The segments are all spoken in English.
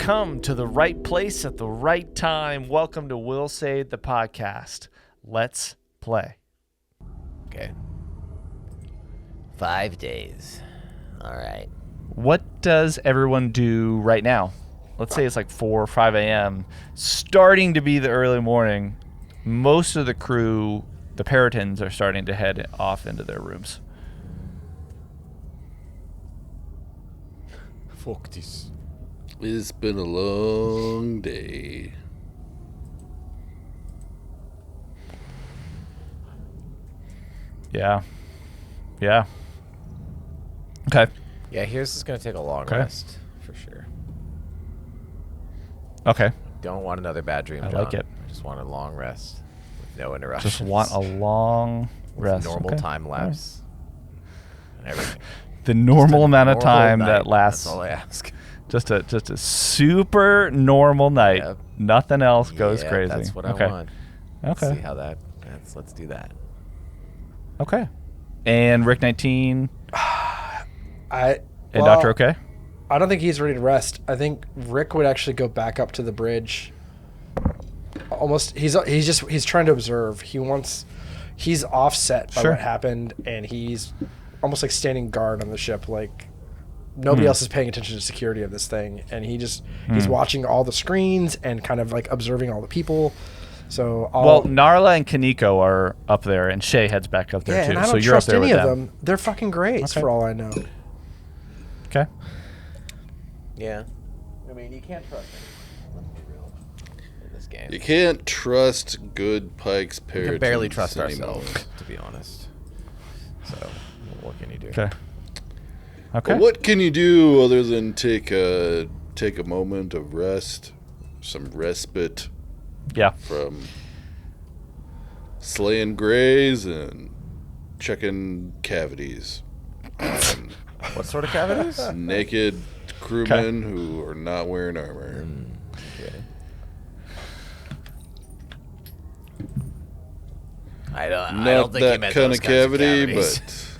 come to the right place at the right time. Welcome to Will Save the Podcast. Let's play. Okay. 5 days. All right. What does everyone do right now? Let's say it's like 4 or 5 a.m. Starting to be the early morning. Most of the crew, the Peritons, are starting to head off into their rooms. Fuck this. It's been a long day. Yeah. Okay. Yeah, Heerz is going to take a long rest, for sure. Okay. Don't want another bad dream, I John. like it. I just want a long rest with no interruptions. Just want a long with rest. normal Okay. time lapse and everything. The normal amount of Normal time night, that lasts. That's all I ask. Just a super normal night. Yep. Nothing else goes Yeah, crazy. That's what I want. Okay. Let's see how that. Let's do that. Okay. And Rick 19 and Well, Dr. OK? I don't think he's ready to rest. I think Rick would actually go back up to the bridge. Almost, he's trying to observe. He's offset by Sure. what happened, and he's almost like standing guard on the ship. Like nobody else is paying attention to security of this thing, and he's watching all the screens and kind of like observing all the people. So Narla and Kaneko are up there, and Shay heads back up there yeah, too. and I don't So you're up trust there any with of them. them. They're fucking greats Okay. for all I know. Okay. Yeah. I mean, you can't trust anyone. Let's be real. In this game. You can't trust good Pike's We Peritons can barely trust anymore. ourselves, to be honest. So, what can you do? Okay. But what can you do other than take a moment of rest, some respite Yeah. from slaying greys and checking cavities on What sort of cavities? naked crewmen who are not wearing armor. Okay. I don't Not think you that meant kind those of kinds cavity, cavities. but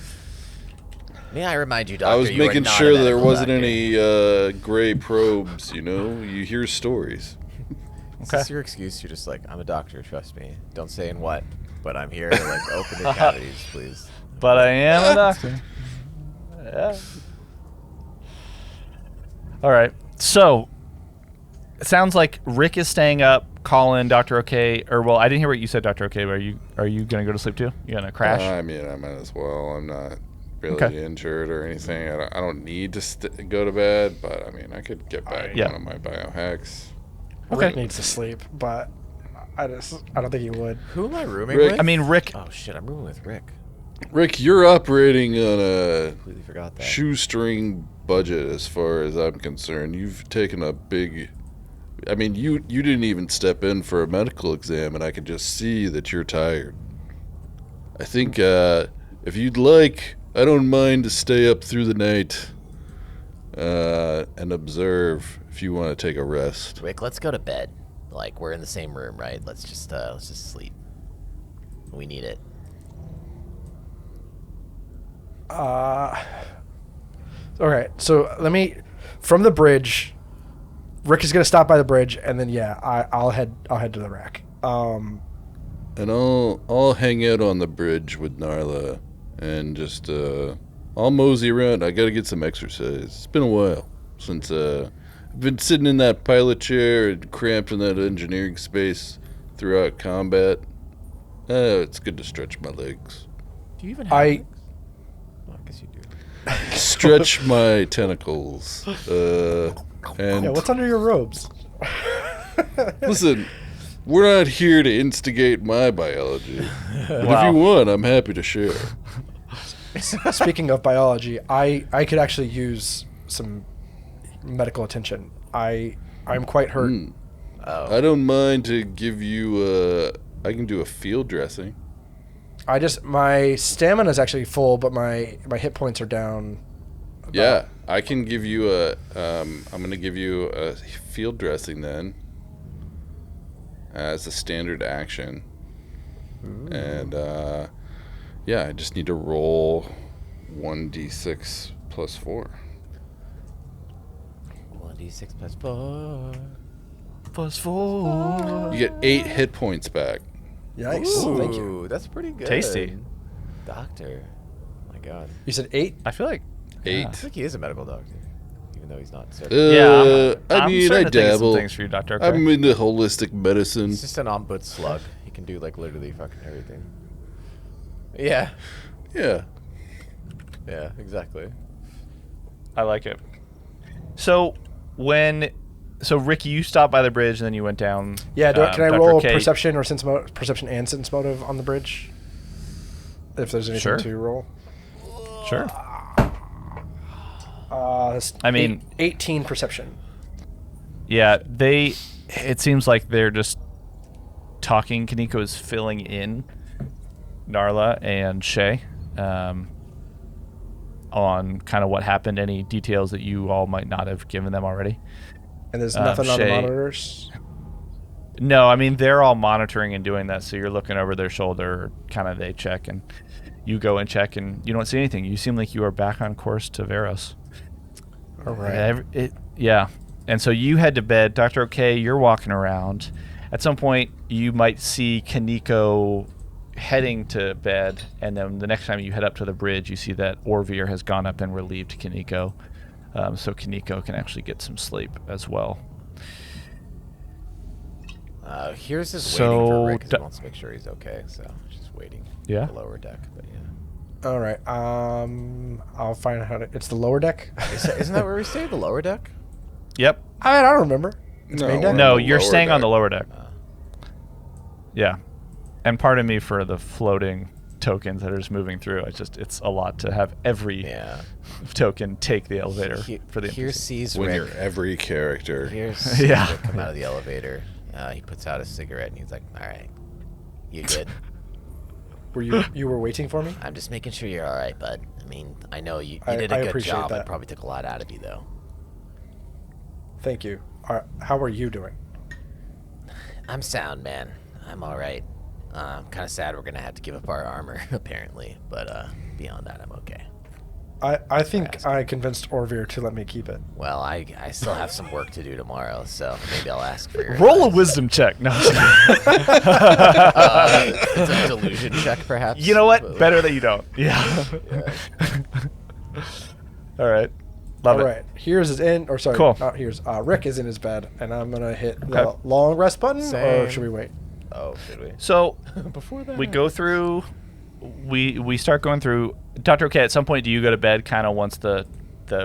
May I remind you, Doctor, I was you are making not a sure there medical wasn't doctor. any gray probes, you know? You hear stories. Is Okay. this your excuse? You're just like, I'm a doctor, trust me. Don't say in what, but I'm here to like open your cavities, please. But I am a doctor. Yeah. All right. So it sounds like Rick is staying up. Colin, Dr. OK, or well, I didn't hear what you said, Dr. OK. But are you gonna go to sleep too? You gonna crash? I mean, I might as well. I'm not really injured or anything. I don't need to go to bed, but I mean, I could get back Yeah. one of my biohacks. Okay. Rick needs to sleep, but I don't think he would. Who am I rooming Rick- with? I mean, Rick. Oh shit, I'm rooming with Rick. Rick, you're operating on a Completely forgot that. shoestring budget as far as I'm concerned. You've taken a big... I mean, you didn't even step in for a medical exam, and I could just see that you're tired. I think if you'd like, I don't mind to stay up through the night and observe if you want to take a rest. Rick, let's go to bed. Like we're in the same room, right? Let's just sleep. We need it. Okay, so from the bridge. Rick is gonna stop by the bridge, and then I'll head to the rack. And I'll hang out on the bridge with Narla and just I'll mosey around. I gotta get some exercise. It's been a while since I've been sitting in that pilot chair and cramped in that engineering space throughout combat. It's good to stretch my legs. Do you even have legs? Well, I guess you do. Stretch my tentacles. And what's under your robes? listen, we're not here to instigate my biology. But Wow. if you want, I'm happy to share. Speaking of biology, I could actually use some medical attention. I'm quite hurt. Oh. I don't mind to give you I can do a field dressing. My stamina is actually full, but my hit points are down. Yeah, I can give you I'm going to give you a field dressing then as a standard action. Ooh. And I just need to roll 1d6 plus 4. 2d6 plus 4. Plus 4. You get 8 hit points back. Yikes! Ooh, Thank you. That's pretty good. Tasty. Doctor. My God. You said 8. I feel like 8. I think he is a medical doctor, even though he's not certified. Yeah, I mean, I starting to think of some dabble. things for you, Dr. Okay. I'm into holistic medicine. He's just an ombud slug. He can do like literally fucking everything. Yeah. Yeah. Yeah. Exactly. I like it. So Ricky, you stopped by the bridge and then you went down. Yeah. Can I Dr. roll K. perception or perception and sense motive on the bridge? If there's anything Sure. to roll. Sure. That's I mean- 18 perception. Yeah, it seems like they're just talking. Kaneko is filling in Narla and Shay on kind of what happened, any details that you all might not have given them already. And there's nothing on the Shay- monitors. No, I mean, they're all monitoring and doing that, so you're looking over their shoulder, kind of they check, and you go and check, and you don't see anything. You seem like you are back on course to Veros. All right. Yeah. And so you head to bed. Dr. OK, you're walking around. At some point, you might see Kaneko heading to bed, and then the next time you head up to the bridge, you see that Orvir has gone up and relieved Kaneko, so Kaneko can actually get some sleep as well. Here's his So, waiting for Rick 'cause he wants to make sure he's okay. So just waiting. Yeah? On the lower deck, but yeah. All right. I'll find out how to. It's the lower deck. Isn't that where we stay? The lower deck? Yep. I don't remember. It's No, main we're deck? on No, the you're lower staying on deck. the lower deck. Uh, Yeah. And pardon me for the floating tokens that are just moving through. It's a lot to have every yeah. token take the elevator for the Here NPC. sees When Rick. you're every character. Here's Yeah. Rick come out of the elevator. He puts out a cigarette and he's like, "All right, you good? Were you were waiting for me? I'm just making sure you're all right, bud. I mean, I know you I did a good appreciate job. that. It probably took a lot out of you, though. Thank you. How are you doing? I'm sound, man. I'm all right. I'm kind of sad we're gonna have to give up our armor, apparently, but beyond that, I'm okay. I think I convinced Orvir to let me keep it. Well, I still have some work to do tomorrow, so maybe I'll ask for your Roll a advice. wisdom check. No. It's a delusion check, perhaps. You know what? Better that you don't. Yeah. Yeah. All right. Love All it. right. Here's is in, or sorry, Cool. not here's. Rick is in his bed, and I'm gonna hit the Okay. long rest button, or Same. should we wait? Oh, should we? So Before that, we go through. We start going through. Dr. OK, at some point, do you go to bed kind of once the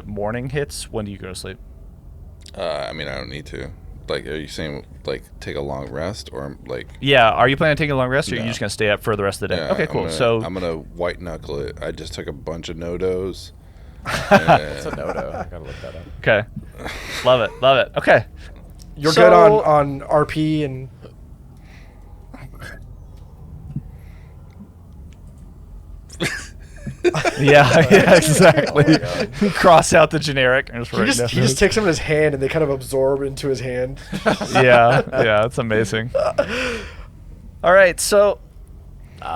morning hits? When do you go to sleep? I mean, I don't need to. Like, are you saying, like, take a long rest? Or, like... Yeah. Are you planning on taking a long rest, or are you No. just going to stay up for the rest of the day? Yeah, Okay, cool. I'm gonna white knuckle it. I just took a bunch of no-dos. It's a no-no. I gotta look that up. Okay. Love it. Love it. Okay. You're So- good on RP and. Yeah, exactly. Oh my God. Cross out the generic. And just He write just, down he just those. takes them in his hand and they kind of absorb into his hand. Yeah, yeah, it's amazing. All right, so These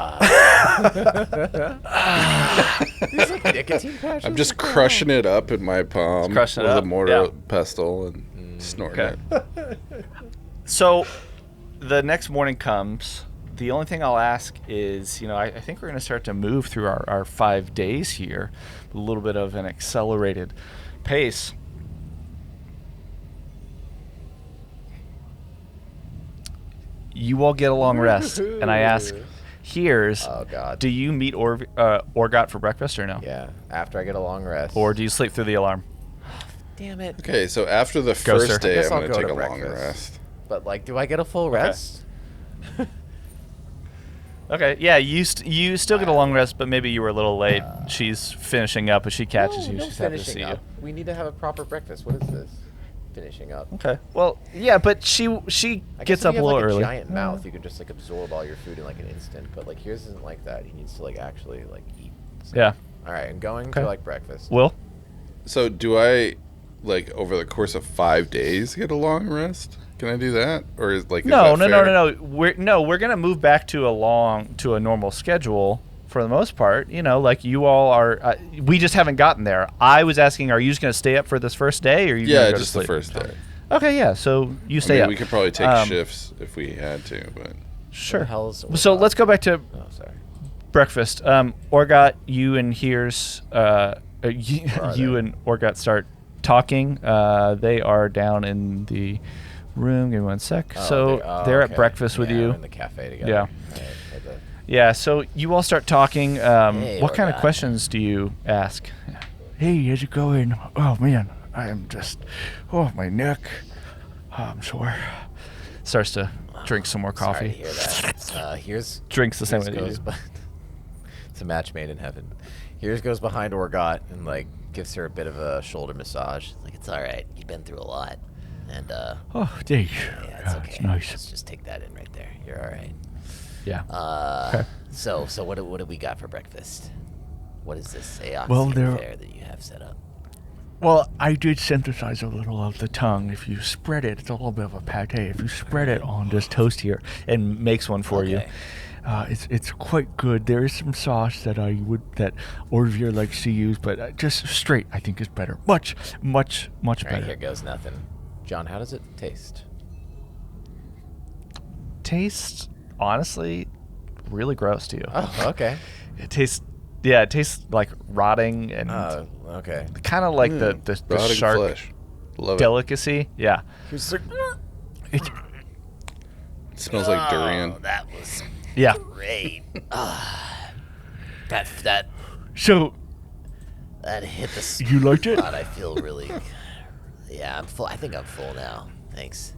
like nicotine patches. I'm just crushing it up in my palm crushing it with up, a mortar yeah. pestle and snorting Okay. it. So the next morning comes. The only thing I'll ask is, I think we're going to start to move through our 5 days here, a little bit of an accelerated pace. You all get a long rest, and I ask, Heerz, Oh God. do you meet Orgot for breakfast or no? Yeah. After I get a long rest. Or do you sleep through the alarm? Damn it. Okay, so after the Go, sir. first I day, guess I'm I'll going to go take to a long breakfast. rest. But like, do I get a full rest? Okay, yeah, you still get a long rest, but maybe you were a little late. She's finishing up, but she catches you. No She's happy to finishing see up. We need to have a proper breakfast. What is this? Finishing up. you. Okay. Well, yeah, but she I guess gets if up you a have, little like, early. A giant mouth, you can just like absorb all your food in like an instant. But like Heerz isn't like that. He needs to like actually like eat. So. Yeah. All right, I'm going Okay. to like breakfast. Will? So do I, like, over the course of 5 days, get a long rest? Can I do that? Or is, like, is No. that fair? We're gonna move back to a normal schedule for the most part. You know, like you all are. We just haven't gotten there. I was asking, are you just going to stay up for this first day, or are you? Yeah, gonna go just to the sleep? first day. Okay, yeah. So you stay up. We could probably take shifts if we had to, but Sure. hell's So let's go back to Oh, sorry. breakfast. Orgot, you and Heerz, you and Orgot start talking. They are down in the room. Give me one sec. They're at okay. breakfast with Yeah, you. we're in the cafe together. Yeah. Right, at the- Yeah, so you all start talking. Hey, What kind of Orgot. questions do you ask? Hey, how's it going? Oh, man, I am just, my neck. Oh, I'm sore. Starts to drink some more Sorry to coffee. hear that. Here's Drinks the same Heerz way that you goes do. be- It's a match made in heaven. Here's goes behind Orgot and like gives her a bit of a shoulder massage. Like, it's all right. You've been through a lot, and Oh, thanks. yeah, it's okay. It's nice. Let's just take that in right there. You're all right. Yeah. Okay. So what do we got for breakfast? What is this Aoxy Well, there- affair that you have set up? Well, I did synthesize a little of the tongue. If you spread it, it's a little bit of a pate. If you spread it on this toast here, And makes one for you. Okay. it's quite good. There is some sauce that Orvir likes to use, but just straight I think is better. Much All right, better. here goes nothing. John, how does it taste? Tastes, honestly, really gross to you. Oh, okay. It tastes like rotting and Oh, okay. kind of like the rotting shark flesh. Love delicacy. Yeah. Here's like, It, it. Smells like durian. Oh, that was yeah. great. That So hit the spot. you liked it? I feel really. Yeah, I'm full. I think I'm full now. Thanks.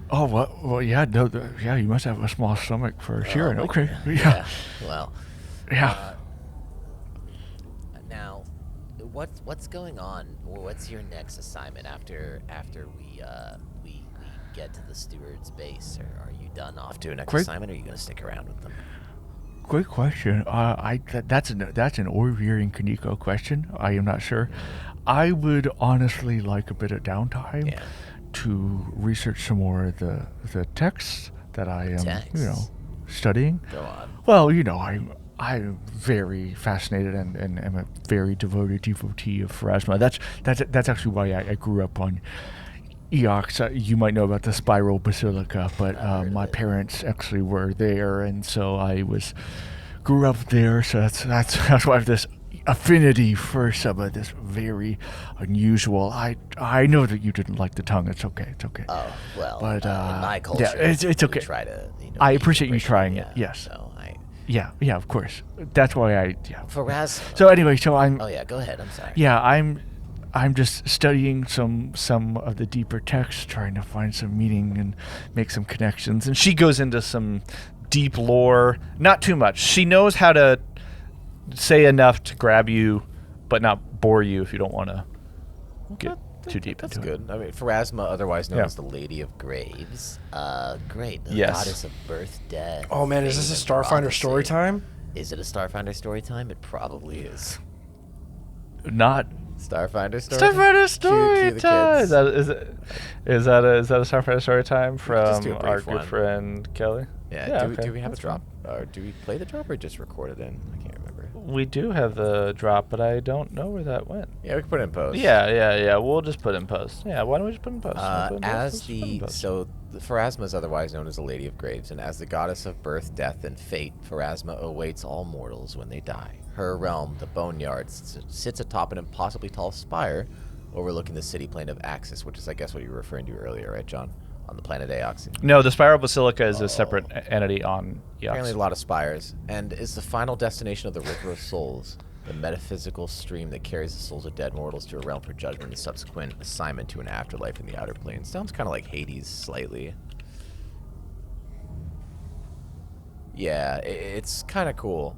Oh well, yeah, no, yeah. You must have a small stomach for sure. my Okay, God. yeah, Well, yeah. now, what's going on? What's your next assignment after we get to the steward's base? Or are you done off to a next Great. assignment? Or are you gonna stick around with them? Great question. That's an Orvir and Kaneko question. I am not sure. I would honestly like a bit of downtime Yeah. to research some more of the texts that I am, Texts? studying. Go on. Well, I'm very fascinated and am a very devoted devotee of Pharasma. That's actually why I grew up on Eox. You might know about the Spiral Basilica, but heard of my it. parents actually were there, and so I grew up there. So that's why I have this affinity for some of this very unusual. I know that you didn't like the tongue. It's okay. It's okay. Oh well, But, in my culture, yeah, it's we okay. Try to, I be appreciate you original, trying yeah, it, yes. So Yeah, of course. That's why yeah. Faraz. So anyway, so I'm Oh yeah, go ahead. I'm sorry. yeah, I'm just studying some of the deeper texts, trying to find some meaning and make some connections. And She goes into some deep lore. Not too much. She knows how to say enough to grab you, but not bore you if you don't want to get too deep That's into it. good. I mean, Pharasma, otherwise known Yeah. as the Lady of Graves. Great. The Yes. goddess of birth, death. Oh man, is this fate, a and Starfinder story prophecy. time? Is it a Starfinder story time? It probably is. Not Starfinder story. Starfighter story Cue the time. kids. Is that a Starfighter story time just do from a brief our good one. friend Kelly? Yeah. okay. Do we have a That's drop? Or do we play the drop or just record it in? I can't remember. We do have the drop, but I don't know where that went. Yeah, we can put it in post. Yeah. We'll just put it in post. Yeah, why don't we just put it in post? We'll put it in post. As Let's just put it in the post. so the Pharasma is otherwise known as the Lady of Graves, and as the goddess of birth, death, and fate, Pharasma awaits all mortals when they die. Her realm, the Boneyard, sits atop an impossibly tall spire, overlooking the city plane of Axis, which is, I guess, what you were referring to earlier, right, John? On the planet Aoxy. No, the Spiral Basilica is a separate entity on Apparently, Eox. a lot of spires, and is the final destination of the River of Souls, the metaphysical stream that carries the souls of dead mortals to a realm for judgment and subsequent assignment to an afterlife in the outer planes. Sounds kind of like Hades, slightly. Yeah, it's kind of cool.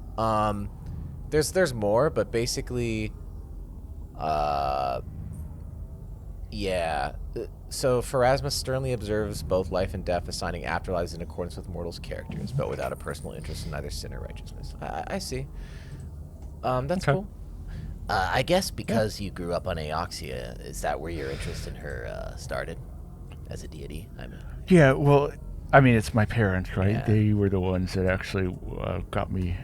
There's more, but basically, yeah. So Pharasma sternly observes both life and death, assigning afterlives in accordance with mortals' characters, but without a personal interest in either sin or righteousness. I see. That's Okay. cool. I guess because you grew up on Aoxia, is that where your interest in her started as a deity? I mean, yeah, well, I mean, it's my parents, right? Yeah. They were the ones that actually got me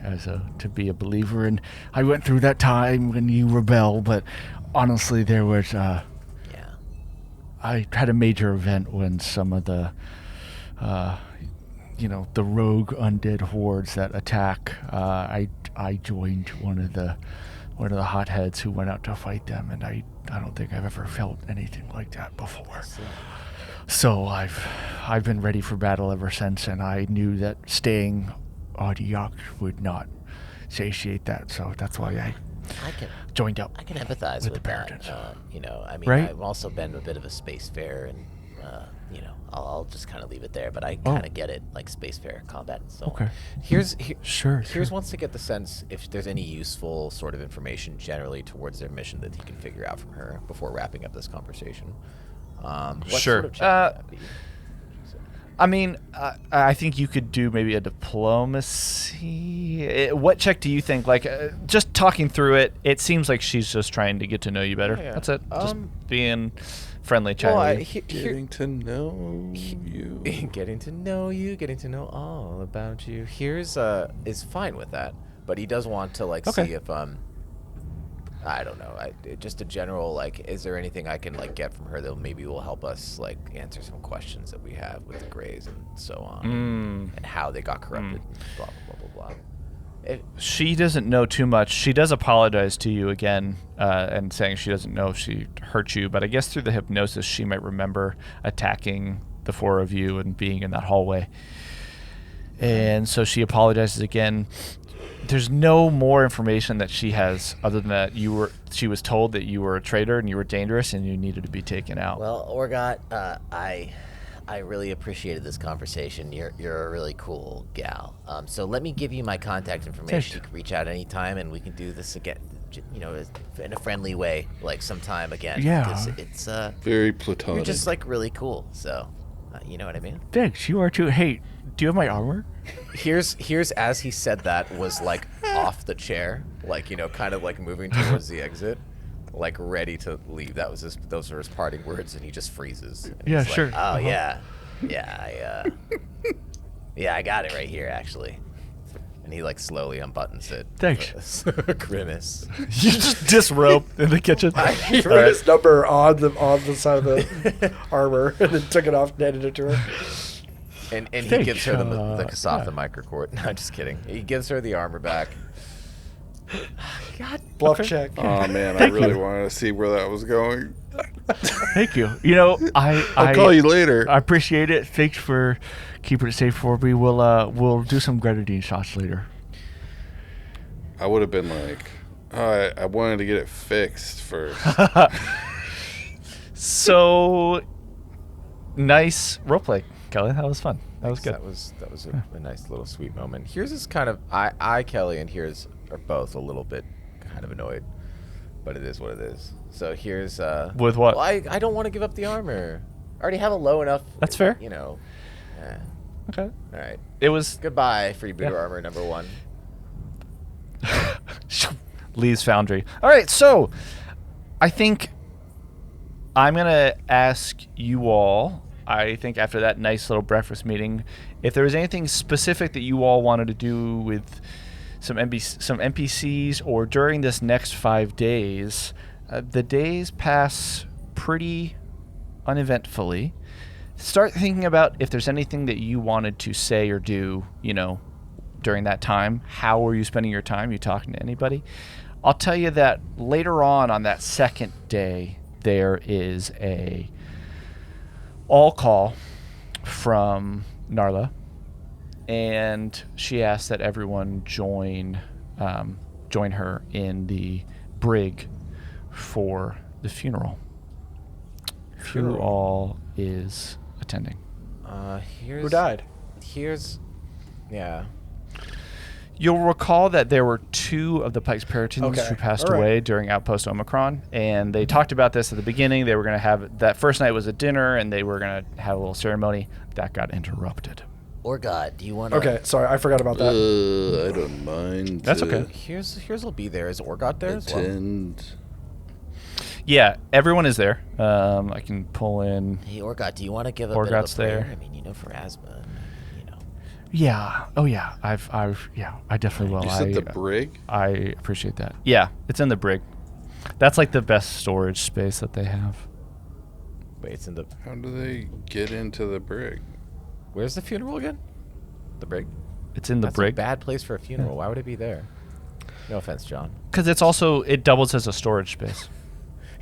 to be a believer, and I went through that time when you rebel. But honestly, there was Yeah. I had a major event when some of the the rogue undead hordes that attack. I joined one of the hotheads who went out to fight them, and I don't think I've ever felt anything like that before. So I've been ready for battle ever since, and I knew that staying on yacht would not satiate that. So that's why I joined up. I can empathize with with the that. Puritans. I mean, Right? I've also been a bit of a spacefarer, and I'll just kind of leave it there. But I kind of get it, like spacefarer combat and so on. Okay. Here's Sure. wants to get the sense if there's any useful sort of information generally towards their mission that he can figure out from her before wrapping up this conversation. What Sure. Sort of check would that be? I mean, I think you could do maybe a diplomacy. What check do you think? Like, just talking through it, it seems like she's just trying to get to know you better. Yeah. That's it. Just being friendly, chatting. Well, with you. Getting to know you. getting to know you, getting to know all about you. Here's is fine with that, but he does want to like Okay. see if I don't know, just a general like, is there anything I can like get from her that maybe will help us like answer some questions that we have with the Greys and so on, and how they got corrupted, and blah blah blah blah blah. She doesn't know too much. She does apologize to you again, and saying she doesn't know if she hurt you, but I guess through the hypnosis she might remember attacking the four of you and being in that hallway. And so she apologizes again. There's no more information that she has other than that she was told that you were a traitor and you were dangerous and you needed to be taken out. Well, Orgot, I really appreciated this conversation. You're a really cool gal. So let me give you my contact information. Thanks. You can reach out anytime, and we can do this again. In a friendly way, like sometime again. Yeah. Because it's Very platonic. you're just like really cool. So, you know what I mean. Thanks, you are too. Hey, do you have my armor? Here's as he said that was like off the chair, like kind of like moving towards the exit, like ready to leave. Those are his parting words, and he just freezes. And Yeah, he's like, sure. Oh yeah, I got it right here actually. And he like slowly unbuttons it. Thanks. Grimace. You just disrobe in the kitchen. He wrote his number on the side of the armor and then took it off and handed it to her. And he Thanks, gives her the Kasatha yeah. microcord. No, just kidding. He gives her the armor back. God, Bluff check. Oh man, I Thank really you. wanted to see where that was going. Thank you. I'll call you later. I appreciate it. Thanks for keeping it safe for me. We'll do some grenadine shots later. I would have been like, I wanted to get it fixed first. So nice roleplay, Kelly. That was fun. That was good. That was a nice little sweet moment. Here's is kind of I Kelly and Heerz are both a little bit kind of annoyed, but it is what it is. So here's With what? Well, I don't want to give up the armor. I already have a low enough. That's fair. Okay. All right. It was Goodbye, freebooter Yeah. armor number 1. Lee's Foundry. All right, so I think I'm going to ask you all, I think after that nice little breakfast meeting, if there was anything specific that you all wanted to do with some NPCs or during this next 5 days. The days pass pretty uneventfully. Start thinking about if there's anything that you wanted to say or do, during that time. How were you spending your time? You talking to anybody? I'll tell you that later on that second day, there is a all call from Narla, and she asks that everyone join her in the brig for the funeral. Who all is attending? Here's Who died? Yeah. You'll recall that there were 2 of the Pike's Puritans Okay, who passed all right. away during Outpost Omicron, and they talked about this at the beginning. They were going to have that first night was a dinner, and they were going to have a little ceremony. That got interrupted. Orgot, do you want to? Okay, sorry, I forgot about that. I don't mind. That's to okay. Here's will be there. Is Orgot there as well? Attend. Yeah, everyone is there. I can pull in. Hey, Orgot, do you want to give a Orgot's bit of a prayer? there. I mean, for asthma. Yeah. Oh, yeah. I definitely will. You said the brig? I appreciate that. Yeah, it's in the brig. That's like the best storage space that they have. Wait, it's in the. How do they get into the brig? Where's the funeral again? The brig. It's in the That's brig. a bad place for a funeral. Why would it be there? No offense, John. Because it doubles as a storage space.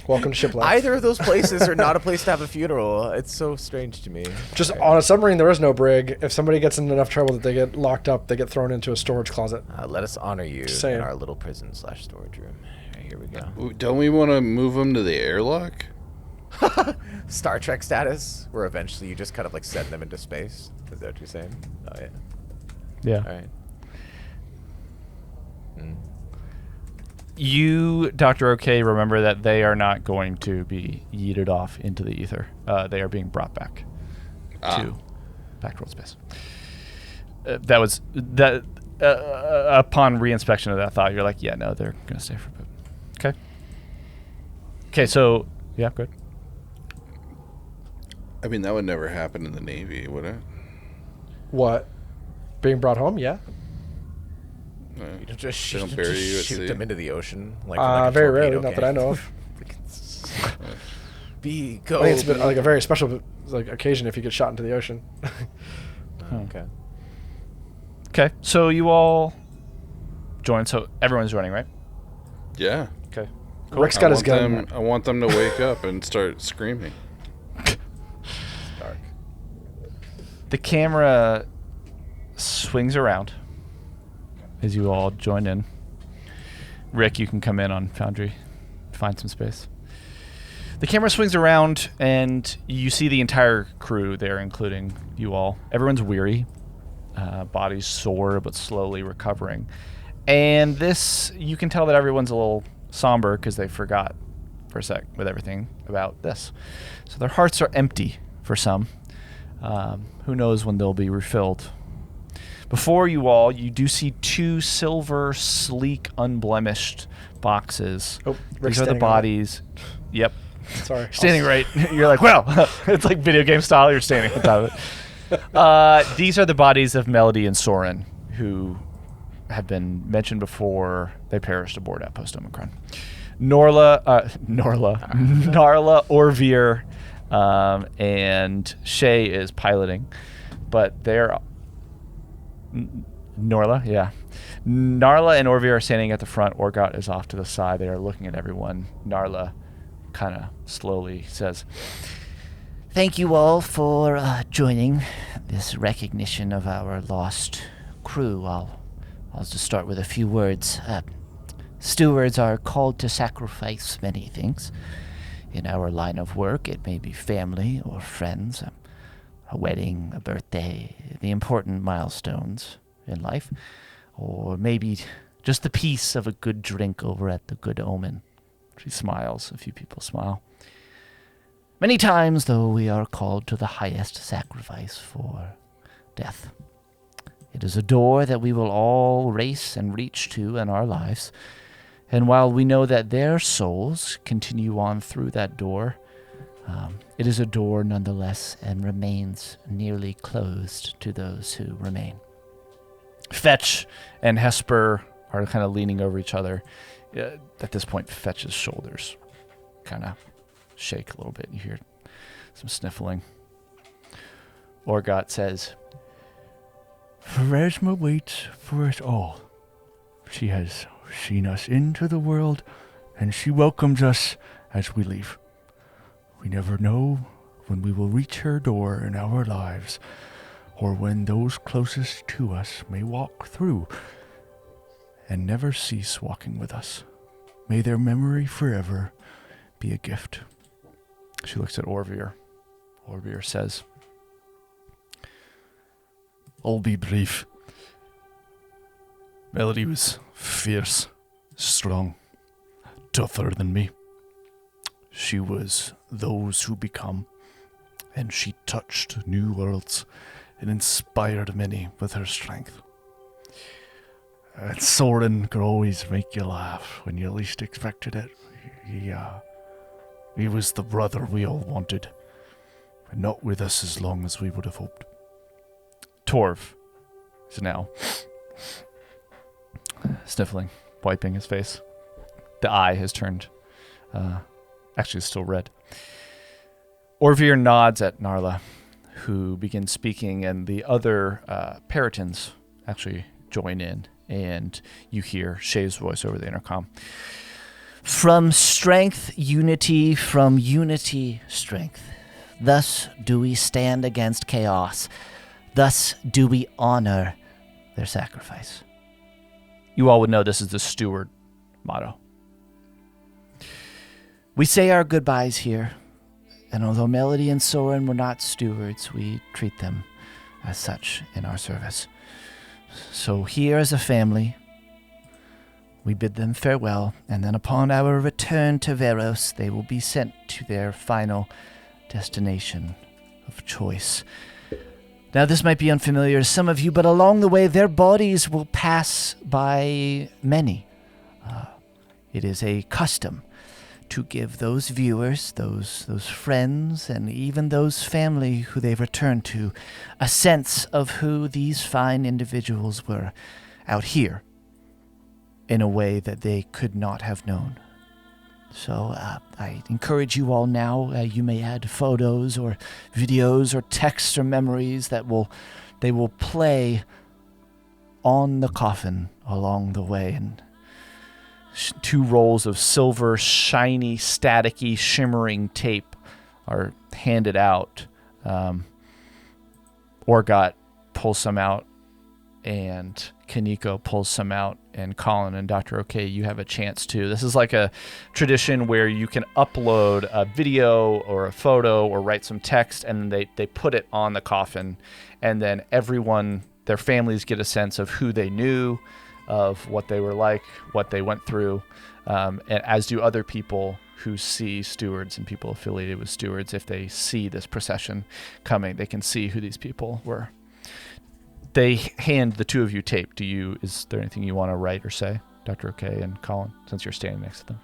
Welcome to ship life. Either of those places are not a place to have a funeral. It's so strange to me. Just Okay. on a submarine, there is no brig. If somebody gets in enough trouble that they get locked up, they get thrown into a storage closet. Let us honor you Just saying. in our little prison/storage room. Here we go. Ooh, don't we want to move them to the airlock? Star Trek status, where eventually you just kind of like send them into space. Is that what you're saying? Oh yeah. Yeah. All right. You, Dr. OK, remember that they are not going to be yeeted off into the ether. They are being brought back to world space. Upon reinspection of that thought, you're like, yeah, no, they're going to stay for a bit. Okay. Okay, so, yeah, good. I mean, that would never happen in the Navy, would it? What? Being brought home? Yeah. No. You don't just They shoot, don't bury you at shoot sea? them into the ocean like, from, like a Very rarely, torpedo not that I know of. Go. I think it's been like a very special like occasion if you get shot into the ocean. Okay. Okay, so you all join. So everyone's running, right? Yeah. Okay. Rick's got his gun. I want them to wake up and start screaming. Dark. The camera swings around as you all join in. Rick, you can come in on Foundry, find some space. The camera swings around and you see the entire crew there, including you all. Everyone's weary, bodies sore but slowly recovering. And this, you can tell that everyone's a little somber because they forgot for a sec with everything about this. So their hearts are empty for some. Who knows when they'll be refilled. Before you all, you do see two silver, sleek, unblemished boxes. Oh, Rick's These are the standing on it. bodies. Yep. Sorry. Standing right. You're like, well, it's like video game style. You're standing on top of it. These are the bodies of Melody and Soren, who have been mentioned before. They perished aboard Outpost Omicron. Narla, Orvir, and Shay is piloting, but they're Narla, yeah. Narla and Orvir are standing at the front. Orgot is off to the side. They are looking at everyone. Narla kind of slowly says, Thank you all for joining this recognition of our lost crew. I'll just start with a few words. Stewards are called to sacrifice many things. In our line of work, it may be family or friends, a wedding, a birthday, the important milestones in life, or maybe just the peace of a good drink over at the Good Omen. She smiles. A few people smile. Many times, though, we are called to the highest sacrifice for death. It is a door that we will all race and reach to in our lives. And while we know that their souls continue on through that door, it is a door nonetheless and remains nearly closed to those who remain. Fetch and Hesper are kind of leaning over each other. At this point, Fetch's shoulders kind of shake a little bit. You hear some sniffling. Orgot says, Pharasma waits for us all. She has seen us into the world, and she welcomes us as we leave. We never know when we will reach her door in our lives, or when those closest to us may walk through and never cease walking with us. May their memory forever be a gift. she looks at Orvir. Orvir says, I'll be brief. Melody was fierce, strong, tougher than me. She was those who become, and she touched new worlds and inspired many with her strength. And Soren could always make you laugh when you least expected it. He was the brother we all wanted, but not with us as long as we would have hoped. Torv, He's now sniffling, wiping his face. The eye has turned, actually it's still red. Orvir nods at Narla, who begins speaking, and the other Peritons actually join in, and you hear Shay's voice over the intercom. From strength, unity, from unity, strength. Thus do we stand against chaos. Thus do we honor their sacrifice. You all would know this is the steward motto. We say our goodbyes here, and although Melody and Soren were not stewards, we treat them as such in our service. So here as a family, we bid them farewell, and then upon our return to Veros, they will be sent to their final destination of choice. Now, this might be unfamiliar to some of you, but along the way, their bodies will pass by many. It is a custom to give those viewers, those friends, and even those family who they've returned to, a sense of who these fine individuals were out here in a way that they could not have known. So I encourage you all now, you may add photos or videos or texts or memories that they will play on the coffin along the way, and two rolls of silver, shiny, staticky, shimmering tape are handed out. Orgot pulls some out, and Kaneko pulls some out, and Colin and Dr. OK, you have a chance to. This is like a tradition where you can upload a video or a photo or write some text, and they put it on the coffin, and then everyone, their families, get a sense of who they knew, of what they were like, what they went through, and as do other people who see stewards and people affiliated with stewards. If they see this procession coming, they can see who these people were. They hand the two of you tape. Is there anything you want to write or say, Dr. OK and Colin, since you're standing next to them?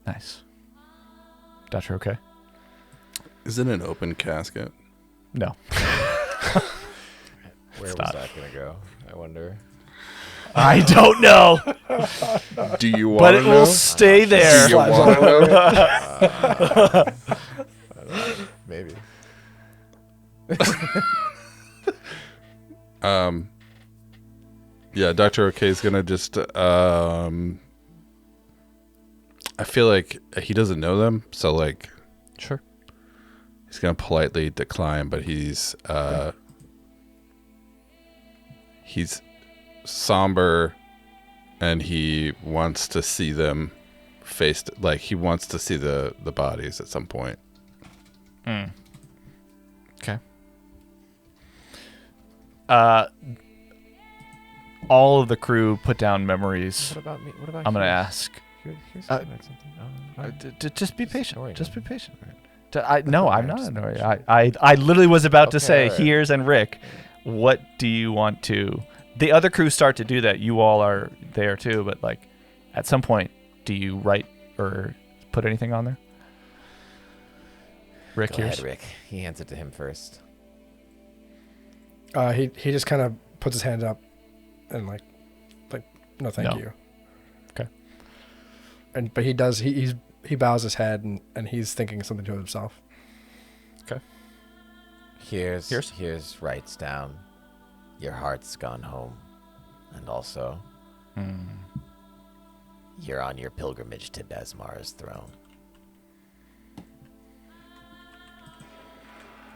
Nice. Dr. OK? Is it an open casket? No. Where was that going to go? I wonder. I don't know. Do you want But to it know? will stay there. Do you want to know? Maybe. Yeah, Dr. OK is going to just... I feel like he doesn't know them, so like... Sure. He's going to politely decline, but he's somber, and he wants to see them faced, like he wants to see the bodies at some point. Okay. All of the crew put down memories. What about me? What about I'm going to Heerz? ask. Here's something. Just be patient. Sorry, Just be no. patient. Right. No, I'm I'm not just- annoyed. I literally was about to Okay, say, alright. Heerz and Rick, what do you want to... The other crew start to do that. You all are there too, but like at some point, do you write or put anything on there? Rick, Go ahead, Heerz? Rick. He hands it to him first. He just kind of puts his hand up and like no, thank No. you. Okay. But he does. He bows his head and he's thinking something to himself. Here's writes down, your heart's gone home, and also you're on your pilgrimage to Besmar's throne.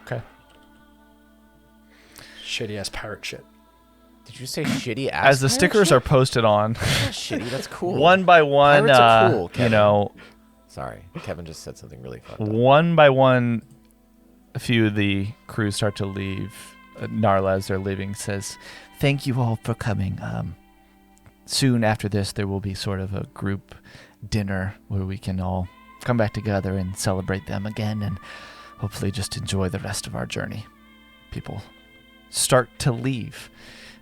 Okay. Shitty ass pirate shit. Did you say shitty ass? As the stickers are posted on, shitty, that's cool. one by one, Pirates are cool, you Kevin. know, Sorry, Kevin just said something really fucked up. one by one, a few of the crew start to leave. Narla, as they're leaving, says, Thank you all for coming. soon after this, there will be sort of a group dinner where we can all come back together and celebrate them again, and hopefully just enjoy the rest of our journey. People start to leave,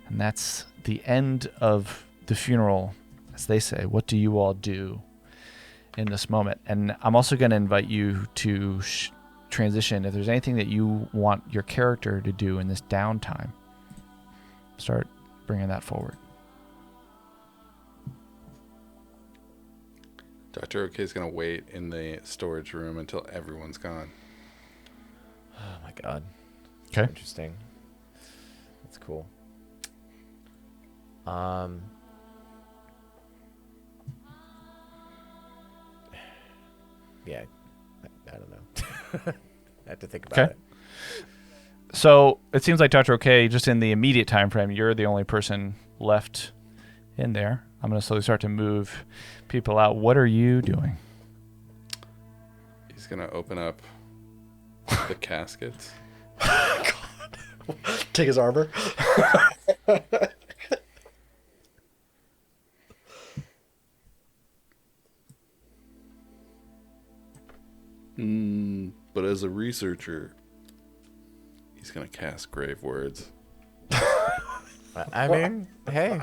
and that's the end of the funeral, as they say. What do you all do in this moment? And I'm also going to invite you to transition. If there's anything that you want your character to do in this downtime, start bringing that forward. Dr. OK is going to wait in the storage room until everyone's gone. Oh my god. Okay. Interesting. That's cool. Yeah, I don't know. I have to think about it. So it seems like Dr. OK, just in the immediate time frame, you're the only person left in there. I'm going to slowly start to move people out. What are you doing? He's going to open up the caskets. Take his armor. But as a researcher, he's going to cast grave words. I mean, hey,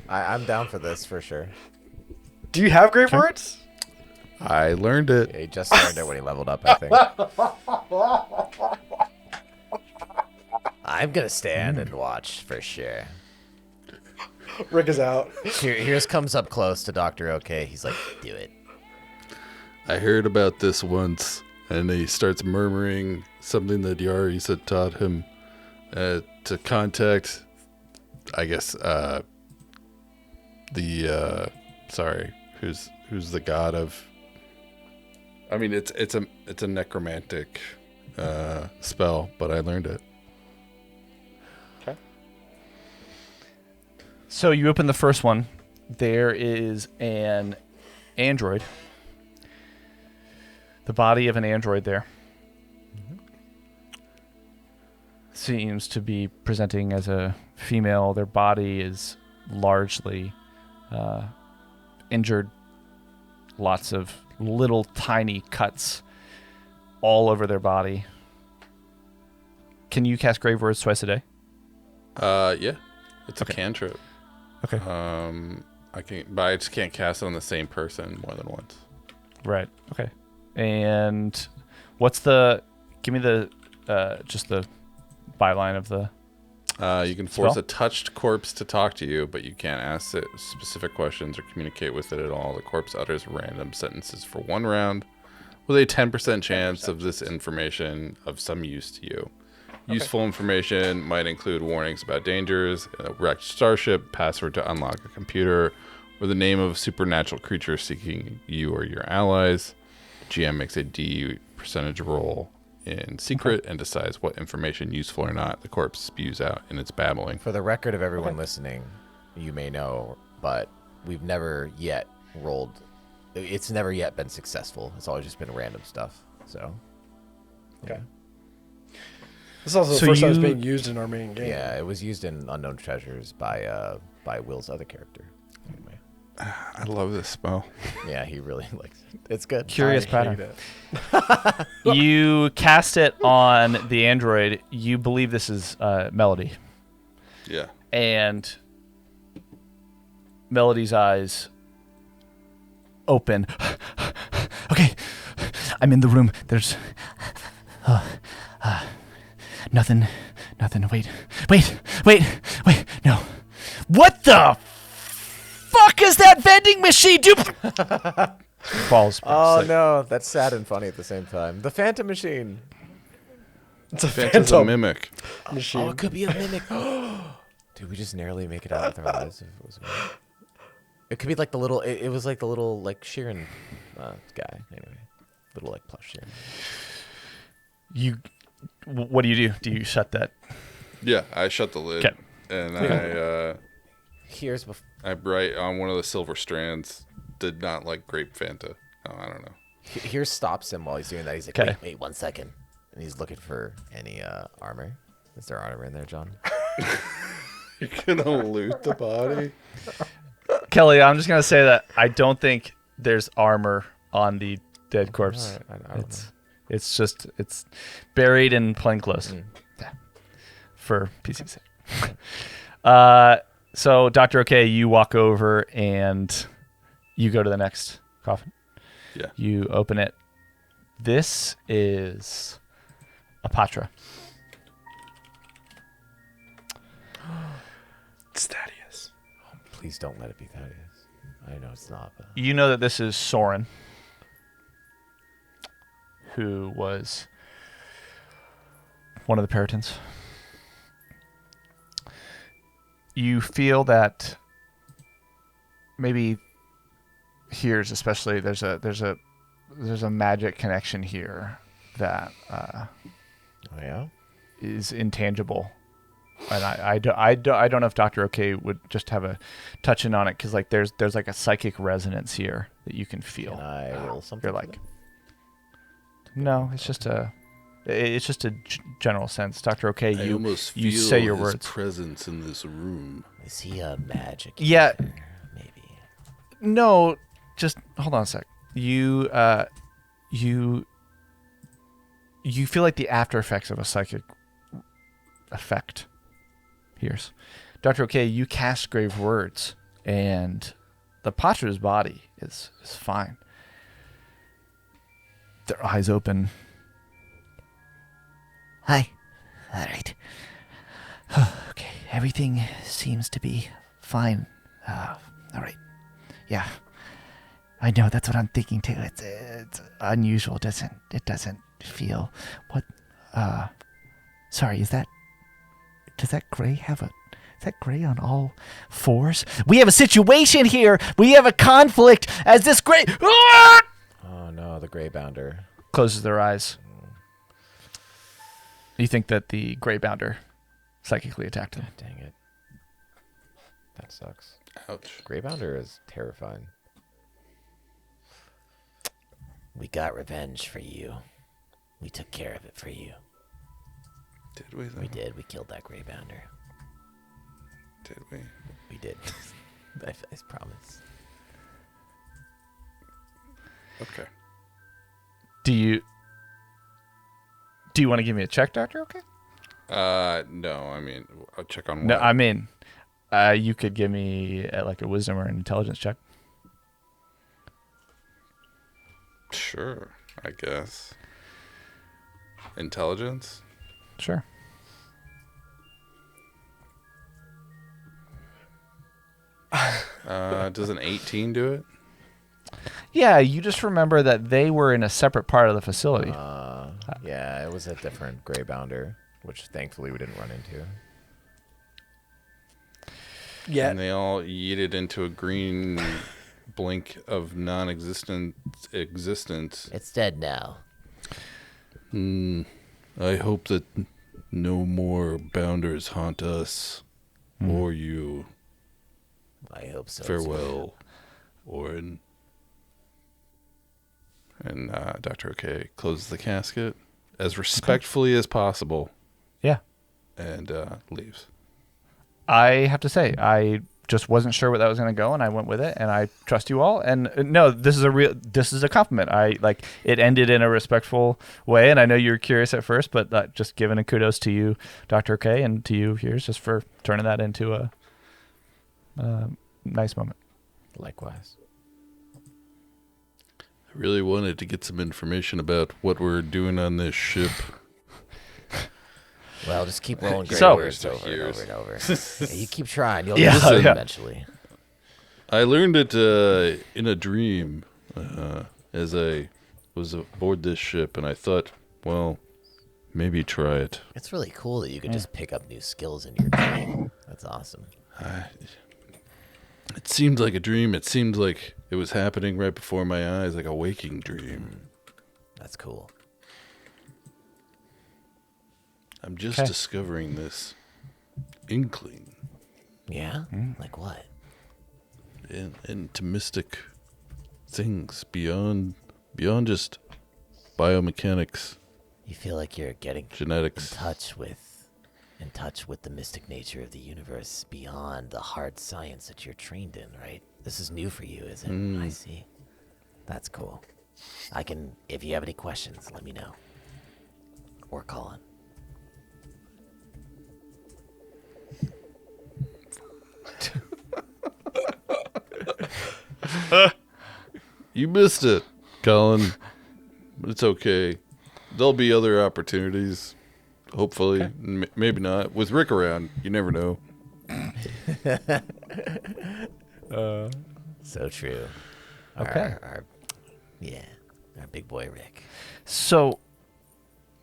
I'm down for this for sure. Do you have great words? I learned it. Yeah, he just learned it when he leveled up, I think. I'm gonna stand and watch for sure. Rick is out. Here's comes up close to Dr. OK. He's like, do it. I heard about this once, and he starts murmuring something that Yaris had taught him to contact, I guess, who's the god of? I mean, it's a necromantic spell, but I learned it. Okay. So you open the first one. There is an android. The body of an android there. Seems to be presenting as a female. Their body is largely injured. Lots of little tiny cuts all over their body. Can you cast grave words twice a day? Yeah, it's Okay. a cantrip. Okay. But I just can't cast it on the same person more than once. Right. Okay. And what's give me the just the byline of the You can force Spell? a touched corpse to talk to you, but you can't ask it specific questions or communicate with it at all. The corpse utters random sentences for 1 round, with a 10% chance of this information of some use to you. Useful information might include warnings about dangers, a wrecked starship, password to unlock a computer, or the name of a supernatural creature seeking you or your allies. GM makes a D percentage roll in secret and decides what information, useful or not, the corpse spews out in its babbling. For the record of everyone listening, you may know, but we've never yet rolled. It's never yet been successful. It's always just been random stuff. So. Okay. This is also So the first time it's you- being used in our main game. Yeah, it was used in Unknown Treasures by Will's other character. Anyway. I love this spell. Yeah, he really likes it. It's good. curious I pattern? hate it. You cast it on the android. You believe this is Melody, Yeah. and Melody's eyes open. Okay, I'm in the room. There's nothing. Wait. No. What the fuck is that vending machine? Falls. Oh asleep. no, that's sad and funny at the same time. The Phantom Machine. It's a Phantom's a phantom mimic. machine. Oh, it could be a mimic. Dude, we just narrowly make it out with our lives if it was me. It could be like the little. It was like the little like Sheeran guy. Anyway, little like plush Sheeran. What do you do? Do you shut that? Yeah, I shut the lid. 'Kay. And Here's I write on one of the silver strands, did not like grape Fanta. Oh, I don't know. Here's stops him while he's doing that. He's like, 'Kay. wait 1 second, and he's looking for any armor. Is there armor in there, John? You're gonna loot the body? Kelly, I'm just gonna say that I don't think there's armor on the dead corpse. All right, I don't It's buried in plain clothes. Mm. Yeah. For PC's sake. So Dr. OK, you walk over and you go to the next coffin. Yeah. You open it. This is a Patra. It's Thaddeus. Please don't let it be Thaddeus. I know it's not, but You know that this is Soren, who was one of the Puritans. You feel that maybe Heerz, especially, there's a magic connection here that oh yeah. is intangible, and I don't know if Dr. OK would just have a touch in on it, because like there's like a psychic resonance here that you can feel. Can I roll something? You're for like, that? no, it's just a general sense. Dr. OK, I you almost feel say your his words. presence in this room. Is he a magic? Yeah. user? Maybe. No, just hold on a sec. You feel like the after effects of a psychic effect. Here's Dr. OK, you cast grave words, and the Patra's body is fine. Their eyes open. Hi. All right. Okay, everything seems to be fine. All right. Yeah. I know, that's what I'm thinking too. It's unusual. It doesn't feel what sorry, does that gray have is that gray on all fours? We have a situation here. We have a conflict as this gray Oh no, the Greybounder. Closes their eyes. You think that the Greybounder psychically attacked him. Dang it. That sucks. Ouch. Greybounder is terrifying. We got revenge for you. We took care of it for you. Did we? Though? We did. We killed that Greybounder. Did we? We did. I promise. Okay. Do you want to give me a check, Doctor? Okay. No. I mean, I'll check on. No, what? I mean, you could give me like a wisdom or an intelligence check. Sure. I guess. Intelligence. Sure. Does an 18 do it? Yeah, you just remember that they were in a separate part of the facility. Yeah, it was a different Greybounder, which thankfully we didn't run into. Yeah. And they all yeeted into a green blink of non-existent existence. It's dead now. I hope that no more bounders haunt us or you. I hope so. Farewell, Orin. And Dr. OK closes the casket as respectfully as possible Yeah. and leaves. I have to say, I just wasn't sure where that was going to go, and I went with it, and I trust you all. And no, this is a compliment. I like it ended in a respectful way, and I know you were curious at first, but just giving a kudos to you, Dr. K, and to you, Heerz, just for turning that into a nice moment. Likewise. I really wanted to get some information about what we're doing on this ship. Well, just keep rolling great So- words over and over and over. Yeah, you keep trying. You'll Yeah, listen yeah. eventually. I learned it in a dream as I was aboard this ship, and I thought, well, maybe try it. It's really cool that you can just pick up new skills in your dream. That's awesome. It seemed like a dream. It seemed like it was happening right before my eyes, like a waking dream. That's cool. I'm just Okay. discovering this inkling Yeah? Like what? into mystic things beyond just biomechanics, You feel like you're getting genetics. in touch with the mystic nature of the universe beyond the hard science that you're trained in, right? This is new for you, is it? I see. That's cool. I can, if you have any questions, let me know. Or Colin. You missed it, Colin. But it's okay. There'll be other opportunities. Hopefully. Maybe not. With Rick around, you never know. So true. Okay. Our big boy Rick. So,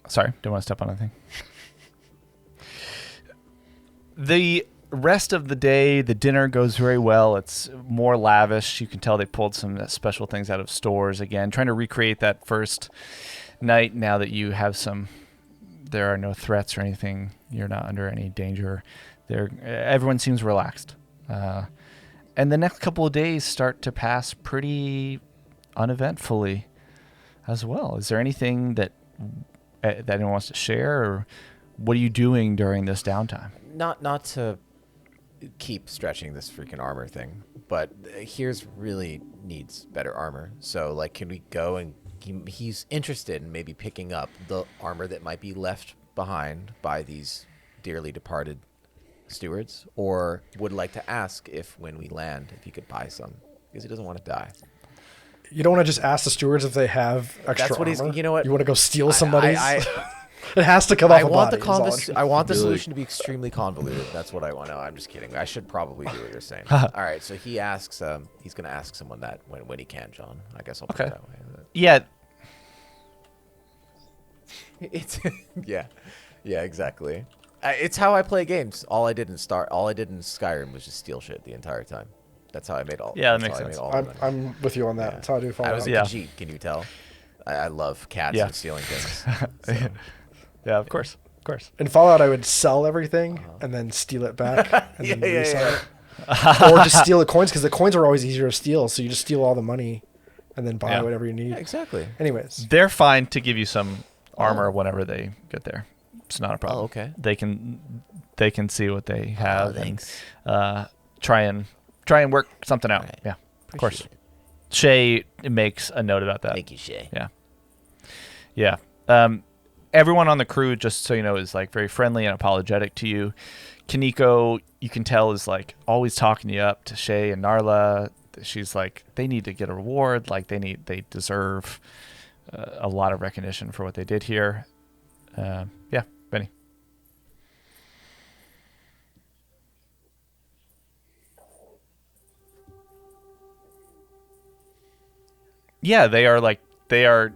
sorry, don't want to step on anything. The rest of the day, the dinner goes very well. It's more lavish. You can tell they pulled some special things out of stores again, trying to recreate that first night now that you have there are no threats or anything. You're not under any danger. Everyone seems relaxed. And the next couple of days start to pass pretty uneventfully as well. Is there anything that anyone wants to share, or what are you doing during this downtime? Not to keep stretching this freaking armor thing, but Heerz really needs better armor. So, like, can we go and he's interested in maybe picking up the armor that might be left behind by these dearly departed stewards, or would like to ask if when we land, if he could buy some, because he doesn't want to die. You don't want to just ask the stewards if they have extra That's what armor? he's. You know what? You want to go steal somebody's? I it has to come off I a want body. the is all I'm I want the Really? solution to be extremely convoluted. That's what I want. No, I'm just kidding. I should probably do what you're saying. All right, so he asks. He's going to ask someone that when he can, John. I guess I'll put it that way. Yeah, It's yeah, exactly. It's how I play games. All I did in Skyrim was just steal shit the entire time. That's how I made all. Yeah, that that's makes how I made sense. all the money. I'm with you on that. Yeah. That's how I do I Fallout. was a Yeah. Khajiit, can you tell? I love cats Yeah. and stealing things. So, yeah, of course. In Fallout, I would sell everything and then steal it back and then Yeah, resell it. Or just steal the coins, because the coins are always easier to steal. So you just steal all the money and then buy Yeah. whatever you need. yeah, exactly. Anyways, They're fine to give you some armor whenever they get there. It's not a problem. Oh, okay. They can see what they have thanks. and try and work something out. Right. Yeah, of course. Appreciate it. Shay makes a note about that. Thank you, Shay. Yeah. Everyone on the crew, just so you know, is like very friendly and apologetic to you. Kaneko, you can tell, is like always talking you up to Shay and Narla. She's like, they need to get a reward. Like they deserve a lot of recognition for what they did here. Yeah, Vinnie. Yeah, they are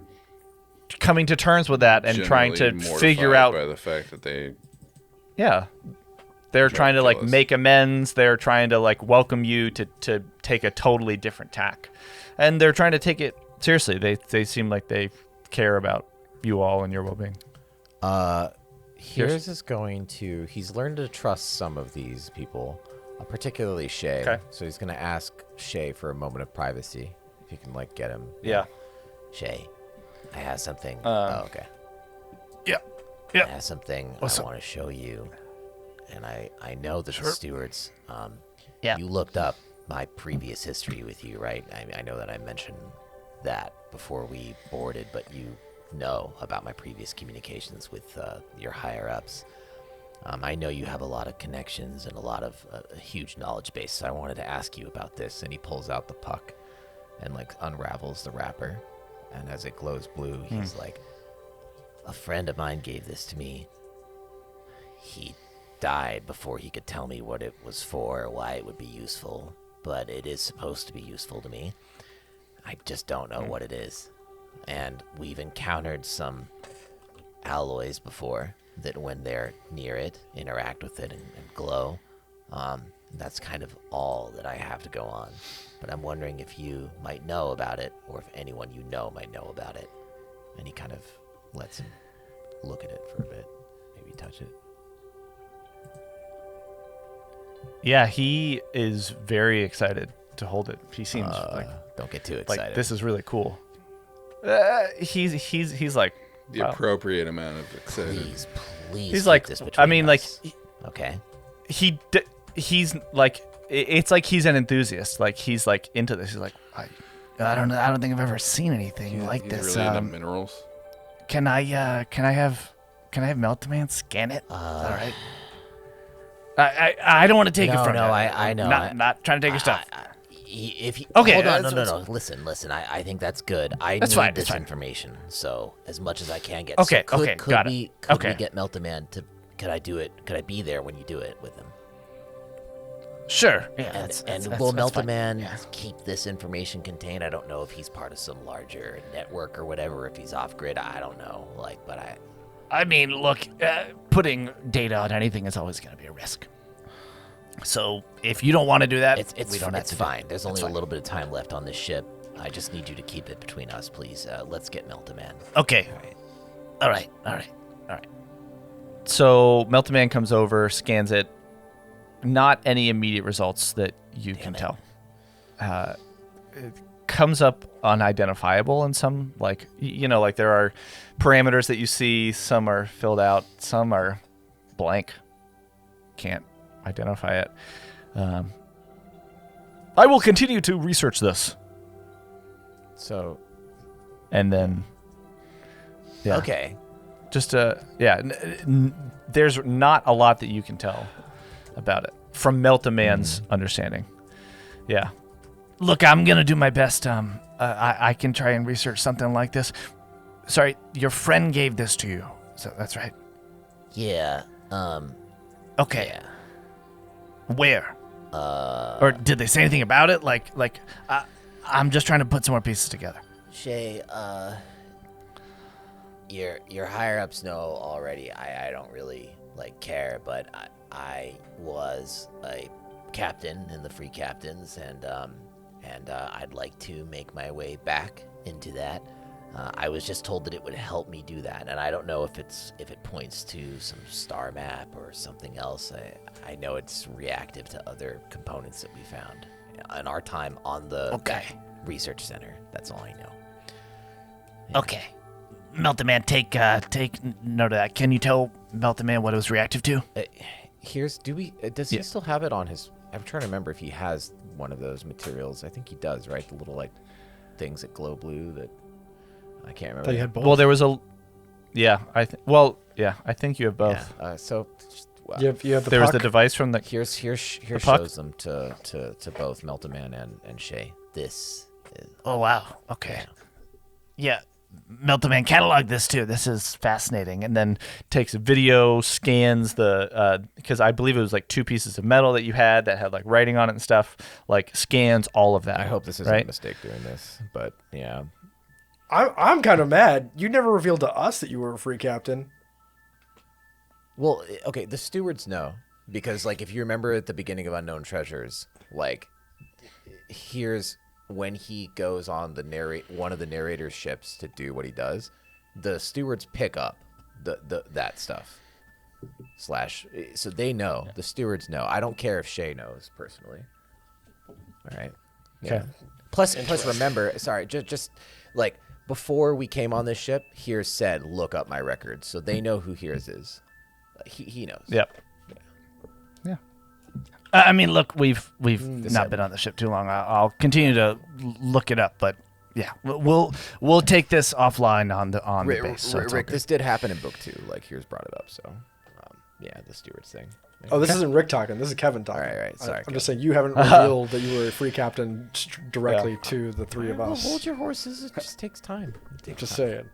coming to terms with that and trying to Generally figure mortified out. by the fact that they Yeah. They're trying to like kill us. make amends. They're trying to like welcome you to take a totally different tack. And they're trying to take it seriously. They seem like they care about you all and your well-being. Heerz is going to. He's learned to trust some of these people, particularly Shay. Okay. So he's going to ask Shay for a moment of privacy. If you can like get him. Yeah. Shay, I have something. Okay. Yeah. I Yeah. have something What's I up? want to show you. And I know that the stewards. Yeah. You looked up my previous history with you, right? I know that I mentioned that before we boarded, but you know about my previous communications with your higher ups. I know you have a lot of connections and a lot of a huge knowledge base, so I wanted to ask you about this. And he pulls out the puck and like unravels the wrapper, and as it glows blue, he's like, a friend of mine gave this to me. He died before he could tell me what it was for or why it would be useful, but it is supposed to be useful to me. I just don't know what it is. And we've encountered some alloys before that when they're near it, interact with it and glow. That's kind of all that I have to go on. But I'm wondering if you might know about it, or if anyone you know might know about it. And he kind of lets him look at it for a bit, maybe touch it. Yeah, he is very excited to hold it. He seems Don't get too excited. like this is really cool. He's like the wow. appropriate amount of excited. Please. He's keep like this I between mean like us. Okay. he's like it's like he's an enthusiast. Like he's like into this. He's like I don't know. I don't think I've ever seen anything like He's this. really into minerals. Can I have Meltman scan it? All right. I don't want to take it from you. I know. Not trying to take your stuff. Okay, Okay, hold on, no. Listen. I think that's good. I That's need fine, this that's fine. information, so as much as I can get. Okay, so okay, could got we, it. Could Okay. we get Meltaman to? Could I do it? Could I be there when you do it with him? Sure. Yeah. And will Meltaman keep this information contained? I don't know if he's part of some larger network or whatever. If he's off grid, I don't know. I mean, look, putting data on anything is always going to be a risk. So if you don't want to do that, we don't have it's to. fine. There's only a little bit of time left on this ship. I just need you to keep it between us, please. Let's get Meltaman. Okay. All right. All right. So Meltaman comes over, scans it. Not any immediate results that you can tell. It comes up unidentifiable in some, like there are parameters that you see. Some are filled out. Some are blank. Can't identify it. I will continue to research this. So. And then. Yeah. Okay. Just there's not a lot that you can tell about it from Meltaman's understanding. Yeah. Look, I'm going to do my best. I can try and research something like this. Sorry, your friend gave this to you. So that's right. Yeah. Okay. Yeah. Where? Or did they say anything about it? I'm just trying to put some more pieces together. Shay, your higher ups know already. I don't really care, but I was a captain in the Free Captains, and I'd like to make my way back into that. I was just told that it would help me do that, and I don't know if it points to some star map or something else. I know it's reactive to other components that we found in our time on the research center. That's all I know. Yeah. Okay. Meltaman, take note of that. Can you tell Meltaman what it was reactive to? Does he still have it on his? I'm trying to remember if he has one of those materials. I think he does, right? The little things that glow blue that I can't remember. You had both. Well, there was a. Yeah, I think you have both. Yeah. You have the There was the puck. device from the. Here's puck? shows them to both Meltaman and Shay. This is. Oh, wow. Okay. Yeah. Meltaman, catalog this too. This is fascinating. And then takes a video, scans because I believe it was like 2 pieces of metal that you had that had like writing on it and stuff. Like scans all of that. I hope this isn't right? a mistake doing this, but yeah. I'm kind of mad. You never revealed to us that you were a free captain. Well, okay, the stewards know because if you remember at the beginning of Unknown Treasures, here's when he goes on one of the narrator's ships to do what he does, the stewards pick up that stuff. So they know. Yeah. The stewards know. I don't care if Shay knows personally. All right. Okay. Yeah. Plus remember, sorry, just before we came on this ship, Heerz said, "Look up my records," so they know who Heerz is. He knows. Yep. Yeah. I mean, look, we've not been on the ship too long. I'll continue to look it up, but yeah, we'll take this offline on the base. So Rick, this did happen in book 2. Heerz brought it up. So, the stewards thing. Oh, this isn't Rick talking. This is Kevin talking. All right. Sorry. I'm just saying you haven't revealed that you were a free captain directly to the 3 of us. Well, hold your horses. It just takes time. Saying.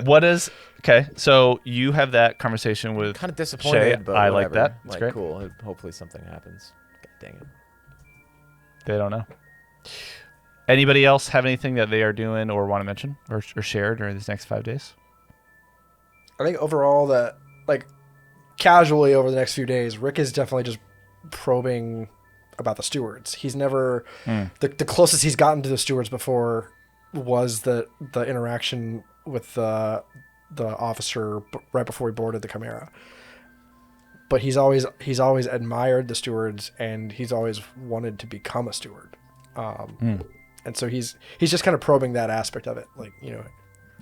What is okay? So you have that conversation with Kind of disappointed, Shay. but I whatever. like that. It's great. Cool. Hopefully something happens. God dang it. They don't know. Anybody else have anything that they are doing or want to mention or share during these next 5 days? I think overall that casually over the next few days, Rick is definitely just probing about the stewards. He's never the closest he's gotten to the stewards before was the interaction with the officer right before he boarded the Chimera. But he's always admired the stewards, and he's always wanted to become a steward. And so he's just kind of probing that aspect of it,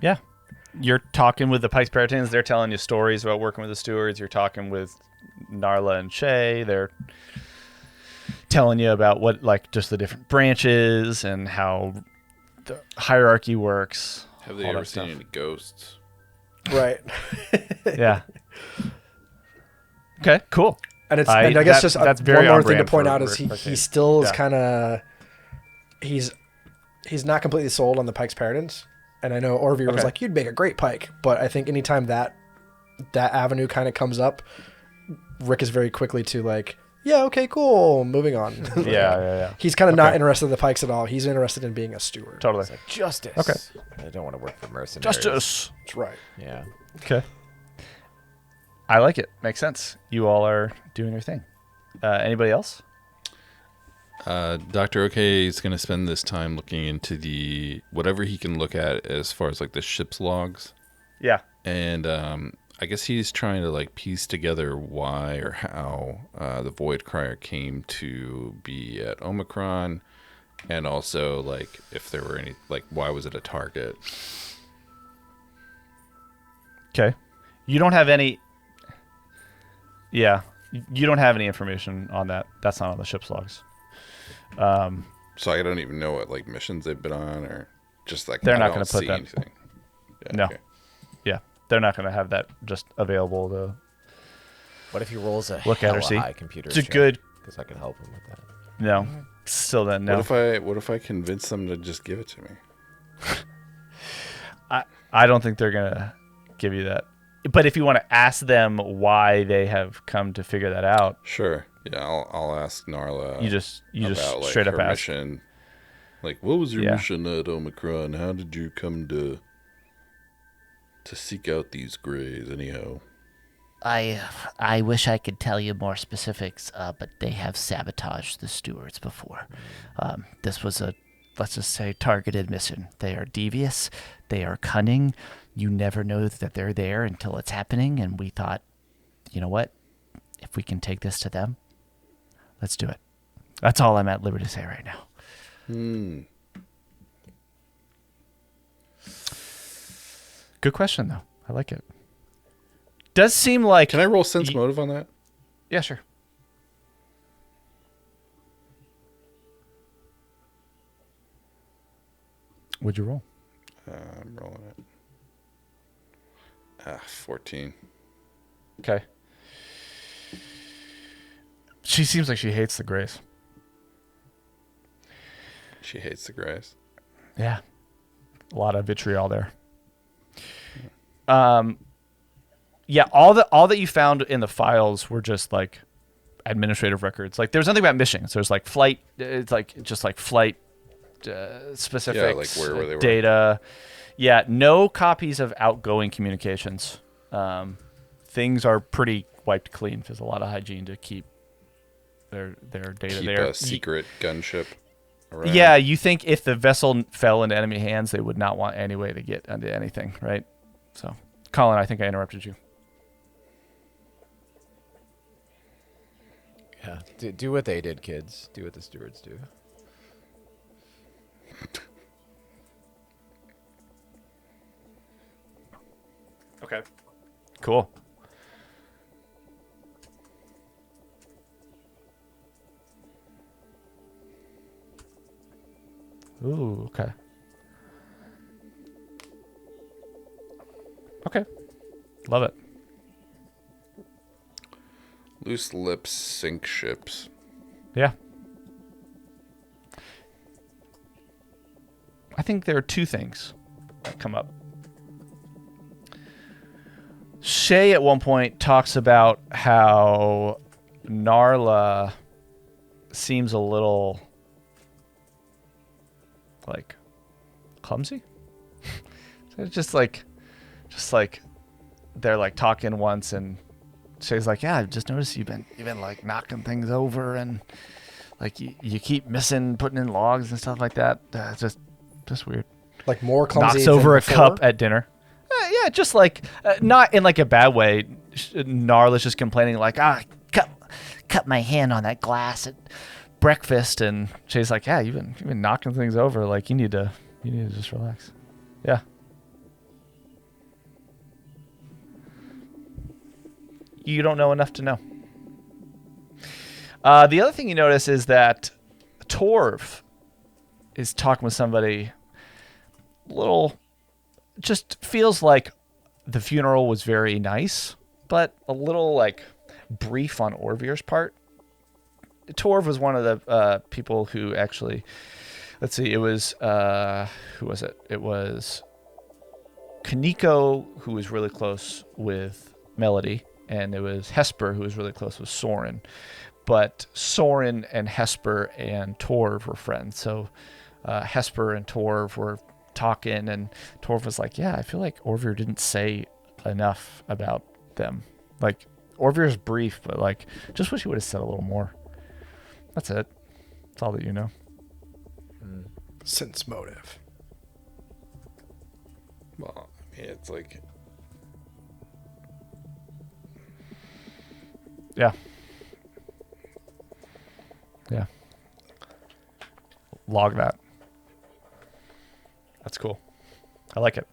Yeah. You're talking with the Pikes Peritons. They're telling you stories about working with the stewards. You're talking with Narla and Shay. They're telling you about what like just the different branches and how the hierarchy works. Have they all ever that seen stuff. any ghosts? Right. Yeah. Okay, cool. And I guess just that's one very more on thing to brand point for out is he Arcade. still is Yeah. kind of he's not completely sold on the Pike's Paradise. And I know Orvir was Okay. like, you'd make a great Pike, but I think anytime that avenue kind of comes up, Rick is very quickly to like, yeah, okay, cool, moving on. Yeah. He's kind of not Okay. interested in the Pikes at all. He's interested in being a steward. Totally. It's like justice. Okay. I don't want to work for mercenaries. Justice. That's right. Yeah. Okay. I like it. Makes sense. You all are doing your thing. Anybody else? Dr. OK is going to spend this time looking into whatever he can look at as far as like the ship's logs. Yeah. And I guess he's trying to like piece together why or how the Void Crier came to be at Omicron, and also like if there were any like why was it a target? Okay. You don't have any. Yeah. You don't have any information on that. That's not on the ship's logs. So I don't even know what like missions they've been on or just like They're I not don't gonna put see that- anything. Yeah, No. okay. Yeah. They're not going to have that just available to. What if he rolls a Look at her, hella see? high computer It's a good. Because I could help him with that. No. Still then, no. What if I convince them to just give it to me? I don't think they're going to give you that. But if you want to ask them why they have come to figure that out, Sure. Yeah, I'll ask Narla. you just about, like, straight up her ask. mission. Like, what was your Yeah. mission at Omicron? How did you come to seek out these grays? Anyhow, I wish I could tell you more specifics, but they have sabotaged the stewards before. This was a, let's just say, targeted mission. They are devious. They are cunning. You never know that they're there until it's happening. And we thought, you know what? If we can take this to them, let's do it. That's all I'm at liberty to say right now. Good question, though. I like it. Does seem like. can I roll sense motive on that? Yeah, sure. What'd you roll? I'm rolling it. 14. Okay. She seems like she hates the Grays. She hates the grays. Yeah. A lot of vitriol there. Yeah, all that you found in the files were just like administrative records. Like there was nothing about missions. There's like flight. It's like just like flight specifics. like where they were. Data. Yeah, no copies of outgoing communications. Things are pretty wiped clean. There's a lot of hygiene to keep their data Keep there. a secret gunship around. Yeah, you think if the vessel fell into enemy hands, they would not want any way to get into anything, right? So, Colin, I think I interrupted you. Yeah. Do what they did, kids. Do what the stewards do. Okay. Cool. Ooh, okay. Okay. Love it. Loose lips sink ships. Yeah. I think there are two things that come up. Shay at one point talks about how Narla seems a little like clumsy. So it's just like they're like talking once and Shay's like, yeah, I've just noticed you've been like knocking things over and like you keep missing putting in logs and stuff like that. It's just weird. Like more clumsy. Knocks over than a cup before? at dinner. Yeah, just like not in like a bad way. Narla's just complaining like, Cut my hand on that glass at breakfast, and Shay's like, yeah, you've been knocking things over. Like you need to just relax. Yeah. You don't know enough to know. The other thing you notice is that Torv is talking with somebody. Just feels like the funeral was very nice, but a little like brief on Orvir's part. Torv was one of the people who actually, let's see, it was, who was it? It was Kaneko, who was really close with Melody, and it was Hesper, who was really close with Soren. But Soren and Hesper and Torv were friends, so Hesper and Torv were talking, and Torv was like, yeah, I feel like Orvir didn't say enough about them. Like, Orvir's brief, but like, just wish he would have said a little more. That's it. That's all that you know. Sense motive. Well, I mean, it's like... Yeah. Yeah. Log that. That's cool. I like it.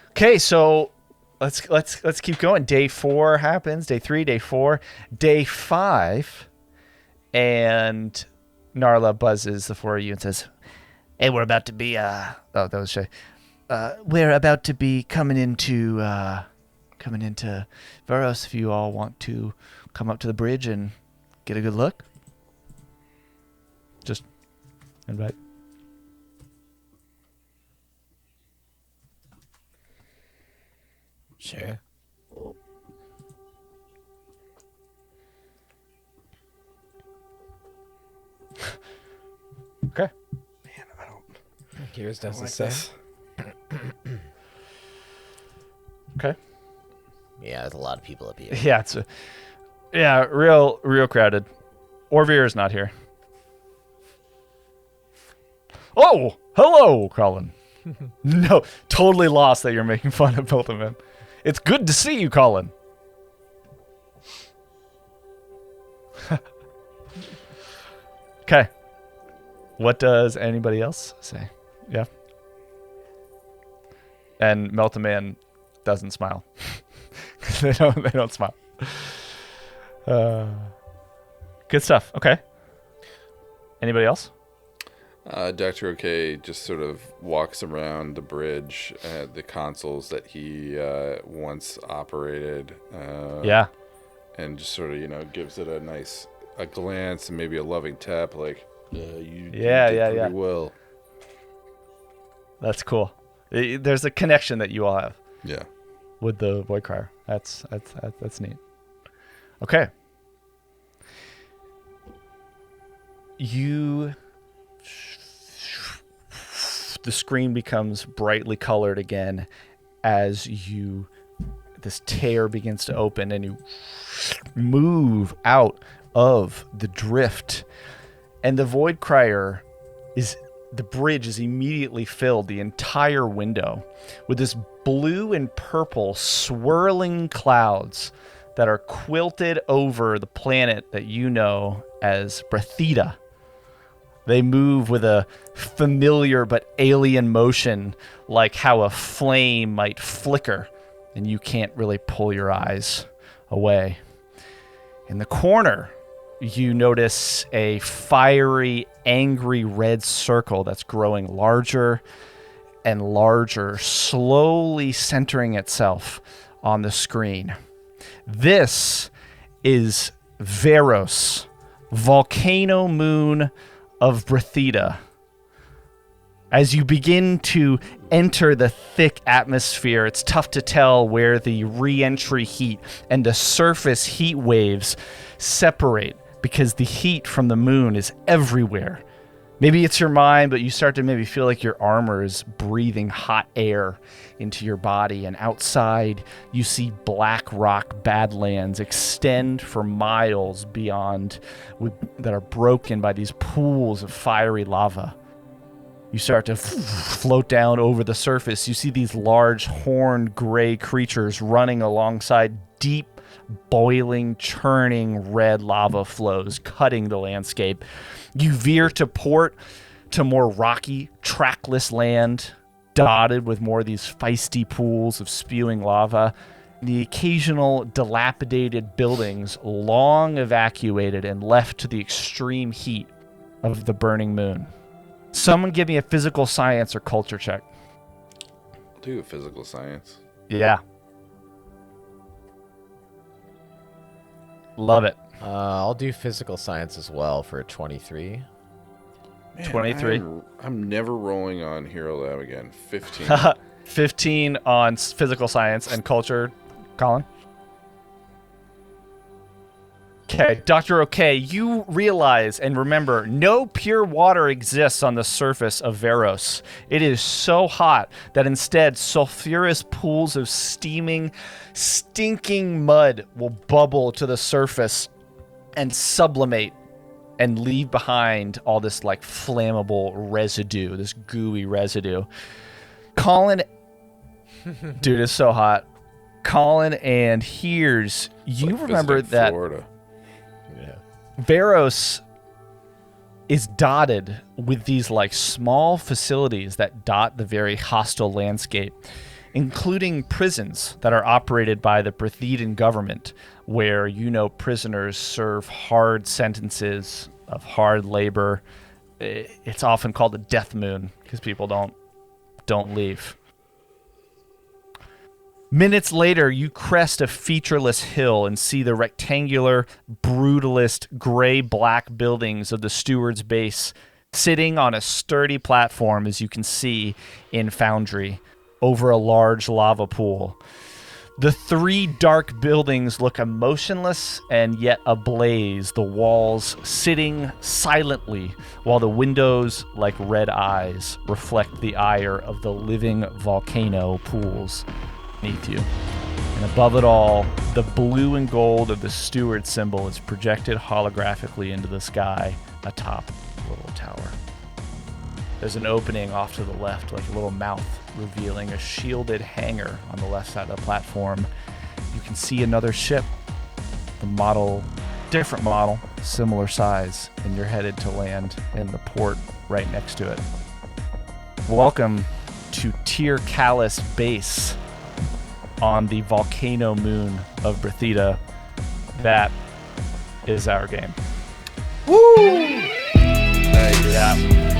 Okay, so let's keep going. Day 4 happens. Day 3, day 4, day 5, and Narla buzzes the four of you and says, Hey, we're about to be, "Oh, that was Shay." we're about to be coming into Varos if you all want to come up to the bridge and get a good look. Just invite. Sure. Okay. Man, I don't Heerz doesn't like say. this. Okay. Yeah, there's a lot of people up here. Yeah, it's real crowded. Orvir is not here. Oh, hello, Colin. No, totally lost that you're making fun of both of them. It's good to see you, Colin. Okay. What does anybody else say? Yeah. And Meltaman doesn't smile. They don't smile. Good stuff. Okay. Anybody else? Dr. OK just sort of walks around the bridge at the consoles that he once operated. Yeah. And just sort of, gives it a glance and maybe a loving tap, like, you did pretty well. That's cool. There's a connection that you all have. Yeah. With the Void Crier. That's neat. Okay. The screen becomes brightly colored again as this tear begins to open and you move out of the drift. And the Void Crier the bridge is immediately filled, the entire window, with this blue and purple swirling clouds that are quilted over the planet that you know as Brethida. They move with a familiar but alien motion, like how a flame might flicker, and you can't really pull your eyes away. In the corner, you notice a fiery, angry red circle that's growing larger and larger, slowly centering itself on the screen. This is Varos, volcano moon of Brethida. As you begin to enter the thick atmosphere, it's tough to tell where the re-entry heat and the surface heat waves separate, because the heat from the moon is everywhere. Maybe it's your mind, but you start to maybe feel like your armor is breathing hot air into your body. And outside, you see black rock badlands extend for miles beyond that are broken by these pools of fiery lava. You start to float down over the surface. You see these large horned gray creatures running alongside deep, boiling, churning red lava flows, cutting the landscape. You veer to port, to more rocky, trackless land, dotted with more of these feisty pools of spewing lava. the occasional dilapidated buildings long evacuated and left to the extreme heat of the burning moon. Someone give me a physical science or culture check. I'll do a physical science. Yeah. Love it. I'll do physical science as well for 23. Man, 23. I'm never rolling on Hero Lab again. 15. 15 on physical science and culture. Colin? Okay, Dr. OK, you realize and remember no pure water exists on the surface of Veros. It is so hot that instead sulfurous pools of steaming, stinking mud will bubble to the surface and sublimate and leave behind all this like flammable residue, this gooey residue. Colin, dude, it's so hot. Colin and Heerz, you remember that Florida. Yeah. Veros is dotted with these like small facilities that dot the very hostile landscape, including prisons that are operated by the Breathidan government, where prisoners serve hard sentences of hard labor. It's often called the death moon because people don't leave. Minutes later, you crest a featureless hill and see the rectangular, brutalist, gray-black buildings of the steward's base sitting on a sturdy platform, as you can see in Foundry, over a large lava pool. The three dark buildings look emotionless and yet ablaze, the walls sitting silently, while the windows, like red eyes, reflect the ire of the living volcano pools beneath you. And above it all, the blue and gold of the steward symbol is projected holographically into the sky atop the little tower. There's an opening off to the left, like a little mouth, revealing a shielded hangar on the left side of the platform. You can see another ship, the model, different model, similar size, and you're headed to land in the port right next to it. Welcome to Tyr Callus Base on the volcano moon of Breathida. That is our game. Nice. Yeah.